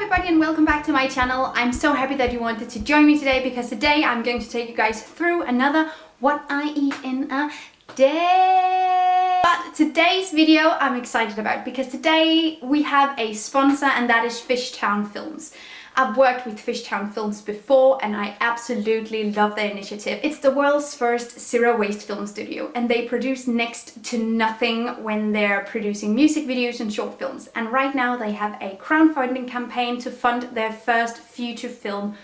everybody and welcome back to my channel. I'm so happy that you wanted to join me today because today I'm going to take you guys through another what I eat in a day. But today's video I'm excited about because today we have a sponsor and that is Fishtown Films. I've worked with Fishtown Films before and I absolutely love their initiative. It's the world's first zero waste film studio and they produce next to nothing when they're producing music videos and short films. And right now they have a crowdfunding campaign to fund their first feature film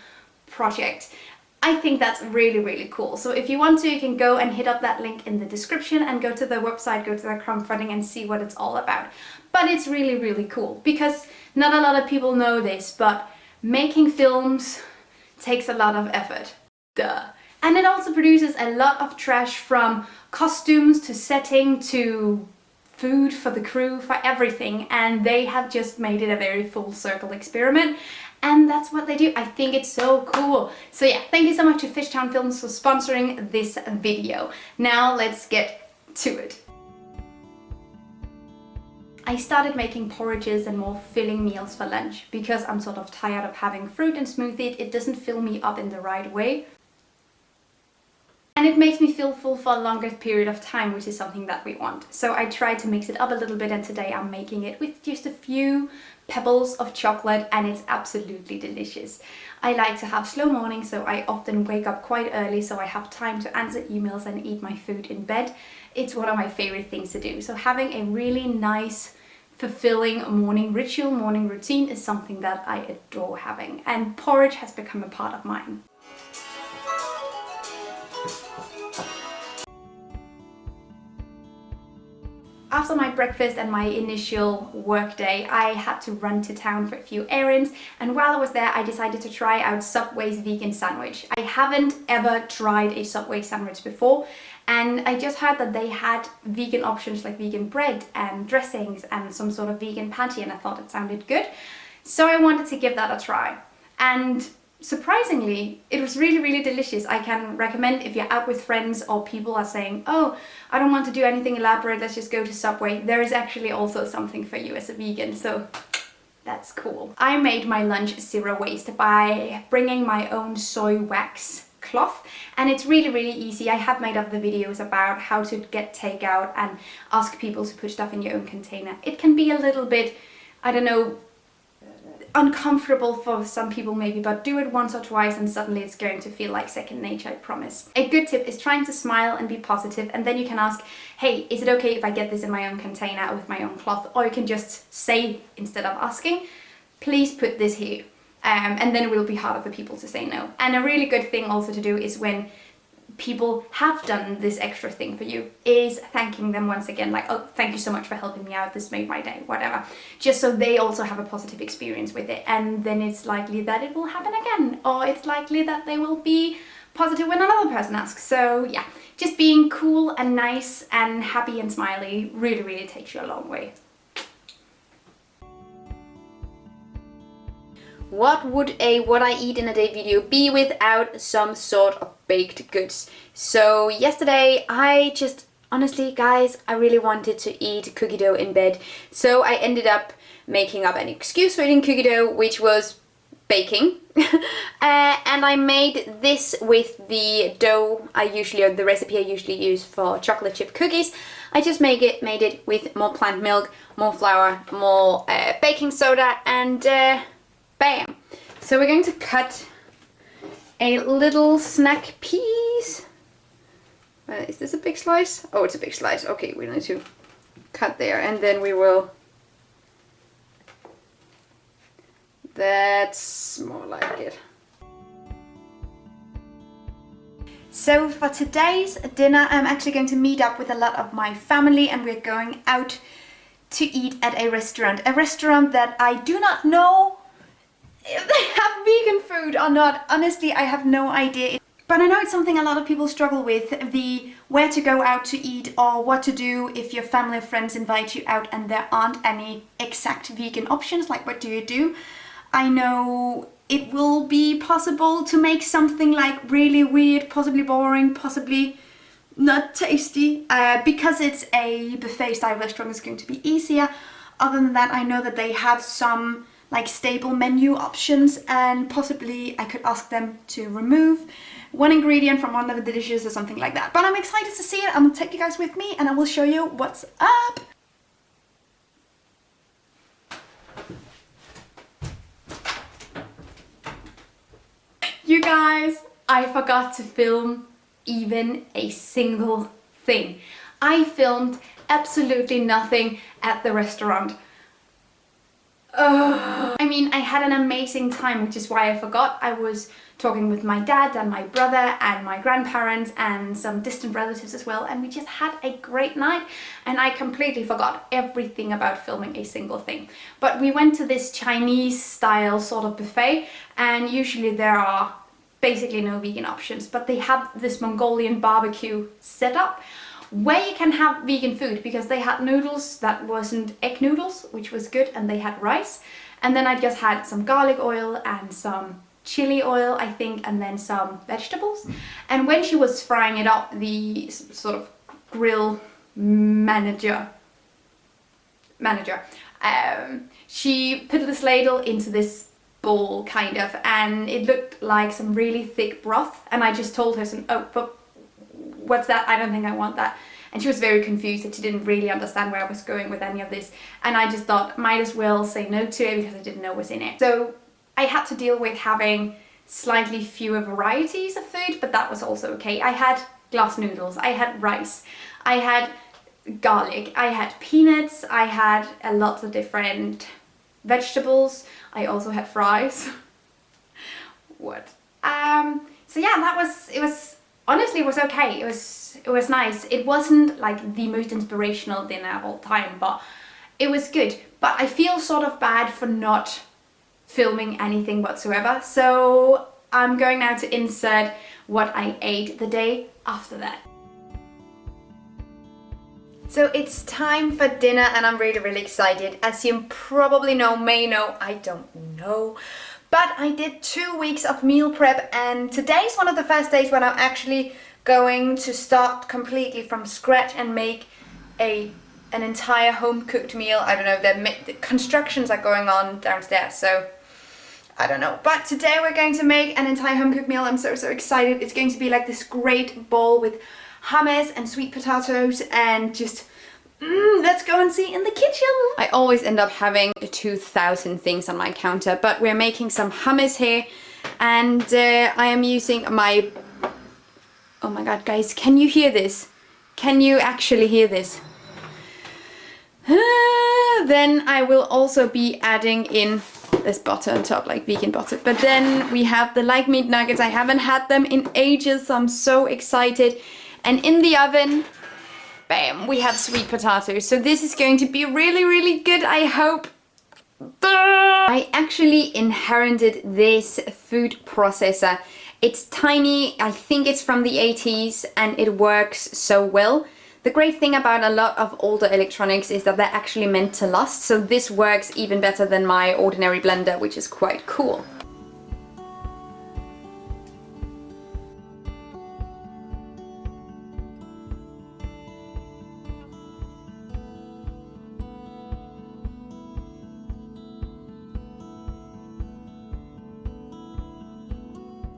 project. I think that's really cool. So if you want to, you can go and hit up that link in the description and go to their website, go to their crowdfunding and see what it's all about. But it's really cool because not a lot of people know this, but making films takes a lot of effort. Duh. And it also produces a lot of trash, from costumes to setting to food for the crew, for everything. And they have just made it a very full circle experiment. And that's what they do. I think it's so cool. So yeah, thank you so much to Fishtown Films for sponsoring this video. Now let's get to it. I started making porridges and more filling meals for lunch because I'm sort of tired of having fruit and smoothie. It doesn't fill me up in the right way. And it makes me feel full for a longer period of time, which is something that we want. So I tried to mix it up a little bit and today I'm making it with just a few pebbles of chocolate and it's absolutely delicious. I like to have slow mornings, so I often wake up quite early so I have time to answer emails and eat my food in bed. It's one of my favorite things to do. So having a really nice, fulfilling morning ritual, morning routine is something that I adore having, and porridge has become a part of mine. After my breakfast and my initial work day, I had to run to town for a few errands, and while I was there I decided to try out Subway's vegan sandwich. I haven't ever tried a Subway sandwich before, and I just heard that they had vegan options like vegan bread and dressings and some sort of vegan patty, and I thought it sounded good. So I wanted to give that a try. And surprisingly, it was really delicious. I can recommend if you're out with friends or people are saying, oh, I don't want to do anything elaborate, let's just go to Subway. There is actually also something for you as a vegan, so that's cool. I made my lunch zero waste by bringing my own soy wax cloth, and it's really easy. I have made other videos about how to get takeout and ask people to put stuff in your own container. It can be a little bit, I don't know, uncomfortable for some people maybe, but do it once or twice and suddenly it's going to feel like second nature, I promise. A good tip is trying to smile and be positive, and then you can ask, hey, is it okay if I get this in my own container with my own cloth? Or you can just say, instead of asking, please put this here. And then it will be harder for people to say no. And a really good thing also to do is when people have done this extra thing for you is thanking them once again, like, oh, thank you so much for helping me out, this made my day, whatever, just so they also have a positive experience with it, and then it's likely that it will happen again, or it's likely that they will be positive when another person asks. So yeah, just being cool and nice and happy and smiley really takes you a long way. What would a what I eat in a day video be without some sort of baked goods? So yesterday I just, honestly guys, I really wanted to eat cookie dough in bed. So I ended up making up an excuse for eating cookie dough, which was baking. And I made this with the dough or the recipe I usually use for chocolate chip cookies. I just made it with more plant milk, more flour, more baking soda, and bam! So we're going to cut a little snack piece. Is this a big slice? Oh, it's a big slice. Okay, we need to cut there, and then we will... That's more like it. So for today's dinner, I'm actually going to meet up with a lot of my family, and we're going out to eat at a restaurant that I do not know if they have vegan food or not. Honestly, I have no idea. But I know it's something a lot of people struggle with, the where to go out to eat or what to do if your family or friends invite you out and there aren't any exact vegan options, like what do you do? I know it will be possible to make something like really weird, possibly boring, possibly not tasty. Because it's a buffet style restaurant, it's going to be easier. Other than that, I know that they have some like stable menu options, and possibly I could ask them to remove one ingredient from one of the dishes or something like that. But I'm excited to see it. I'm gonna take you guys with me and I will show you what's up. You guys, I forgot to film even a single thing. I filmed absolutely nothing at the restaurant. I mean, I had an amazing time, which is why I forgot. I was talking with my dad and my brother and my grandparents and some distant relatives as well, and we just had a great night, and I completely forgot everything about filming a single thing. But we went to this Chinese style sort of buffet, and usually there are basically no vegan options, but they have this Mongolian barbecue setup where you can have vegan food, because they had noodles that wasn't egg noodles, which was good, and they had rice. And then I just had some garlic oil and some chili oil, I think, and then some vegetables. And when she was frying it up, the sort of grill manager, she put this ladle into this bowl kind of, and it looked like some really thick broth, and I just told her but what's that? I don't think I want that. And she was very confused that she didn't really understand where I was going with any of this. And I just thought, might as well say no to it because I didn't know what was in it. So I had to deal with having slightly fewer varieties of food, but that was also okay. I had glass noodles, I had rice, I had garlic, I had peanuts, I had a lot of different vegetables. I also had fries. What? So yeah, honestly, it was okay. It was nice. It wasn't like the most inspirational dinner of all time, but it was good. But I feel sort of bad for not filming anything whatsoever. So I'm going now to insert what I ate the day after that. So it's time for dinner and I'm really, really excited. As you probably may know, I don't know. But I did 2 weeks of meal prep, and today's one of the first days when I'm actually going to start completely from scratch and make an entire home-cooked meal. I don't know, the constructions are going on downstairs, so I don't know. But today we're going to make an entire home-cooked meal. I'm so excited. It's going to be like this great bowl with hummus and sweet potatoes and just let's go and see in the kitchen. I always end up having 2,000 things on my counter, but we're making some hummus here, and I am using my... Oh my god, guys, can you hear this? Can you actually hear this? Then I will also be adding in this butter on top, like vegan butter. But then we have the light meat nuggets. I haven't had them in ages, so I'm so excited. And in the oven, bam, we have sweet potatoes. So this is going to be really, really good, I hope. I actually inherited this food processor. It's tiny, I think it's from the 80s, and it works so well. The great thing about a lot of older electronics is that they're actually meant to last. So this works even better than my ordinary blender, which is quite cool.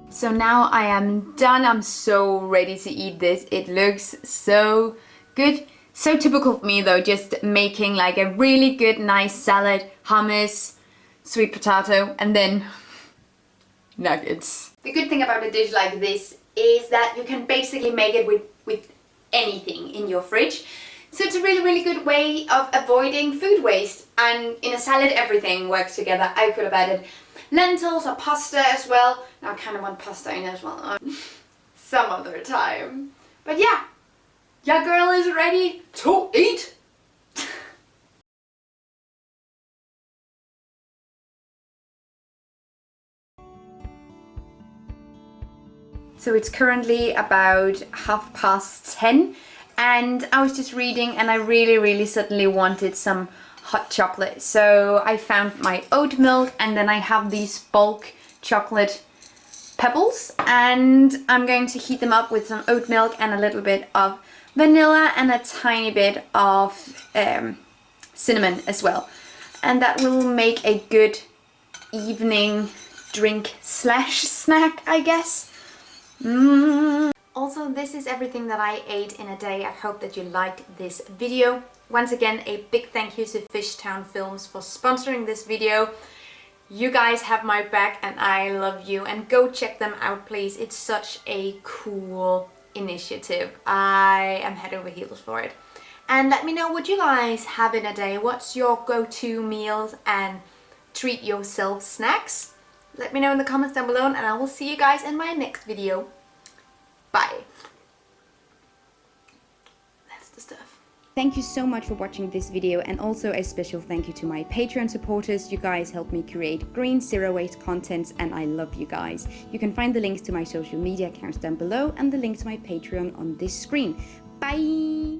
So now I am done. I'm so ready to eat this. It looks so good. So typical of me though, just making like a really good, nice salad, hummus, sweet potato, and then nuggets. The good thing about a dish like this is that you can basically make it with anything in your fridge. So it's a really, really good way of avoiding food waste. And in a salad, everything works together. I could have added lentils or pasta as well. Now I kind of want pasta in as well. Some other time. But yeah, your girl is ready to eat. So it's currently about 10:30, and I was just reading and I really suddenly wanted some hot chocolate. So I found my oat milk, and then I have these bulk chocolate pebbles, and I'm going to heat them up with some oat milk and a little bit of vanilla and a tiny bit of cinnamon as well. And that will make a good evening drink slash snack, I guess. Also, this is everything that I ate in a day. I hope that you liked this video. Once again, a big thank you to Fishtown Films for sponsoring this video. You guys have my back and I love you, and go check them out please. It's such a cool initiative. I am head over heels for it. And let me know what you guys have in a day. What's your go-to meals and treat yourself snacks? Let me know in the comments down below, and I will see you guys in my next video. Bye. That's the stuff. Thank you so much for watching this video, and also a special thank you to my Patreon supporters. You guys help me create green zero waste content and I love you guys. You can find the links to my social media accounts down below and the link to my Patreon on this screen. Bye!